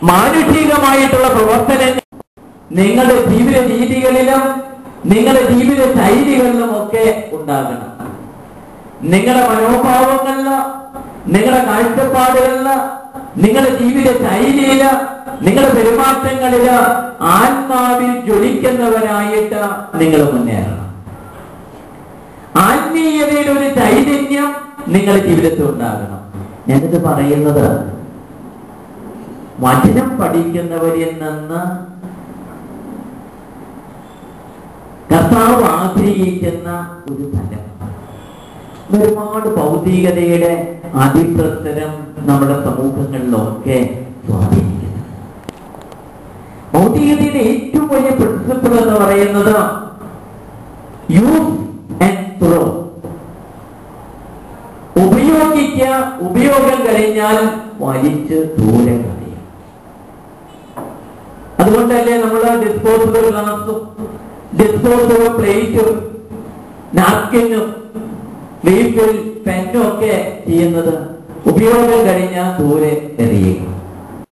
മാനുഷികമായിട്ടുള്ള പ്രവർത്തനങ്ങൾ നിങ്ങളുടെ ജീവിത രീതികളിലും നിങ്ങളുടെ ജീവിത ശൈലികളിലും ഒക്കെ ഉണ്ടാകണം. നിങ്ങളുടെ മനോഭാവങ്ങളില്, നിങ്ങളുടെ കാഴ്ചപ്പാടുകളില്, നിങ്ങളുടെ ജീവിത ശൈലിയില്, നിങ്ങളുടെ പെരുമാറ്റങ്ങളില് ആത്മാവിൽ ജ്വലിക്കുന്നവരായിട്ട് നിങ്ങൾ മുന്നേറണം. ആത്മീയതയുടെ ഒരു ചൈതന്യം നിങ്ങളുടെ ജീവിതത്തിൽ ഉണ്ടാകണം. ഞാനിത് പറയുന്നത് വചനം പഠിക്കുന്നവരിൽ നിന്ന് കർത്താവ് ആഗ്രഹിക്കുന്ന ഒരു ഫലം. ഒരുപാട് ഭൗതികതയുടെ അതിപ്രസരം നമ്മുടെ സമൂഹങ്ങളിലൊക്കെ സ്വാധീനിക്കുന്നു. ഭൗതികതയുടെ ഏറ്റവും വലിയ പ്രിൻസിപ്പിൾ എന്ന് പറയുന്നത് യൂസ് ആൻഡ് ത്രോ. ഉപയോഗിക്കുക, ഉപയോഗം കഴിഞ്ഞാൽ വലിച്ച് ദൂരെ കളയുക. അതുകൊണ്ടല്ലേ നമ്മൾ ഡിസ്പോസിബിൾ ഗ്ലാസും ഡിസ്പോസിബിൾ പ്ലേറ്റും നാപ്കിനും റീഫിൽ പെന്നും ഒക്കെ ചെയ്യുന്നത് ഉപയോഗം കഴിഞ്ഞാൽ ദൂരെ എറിയുക.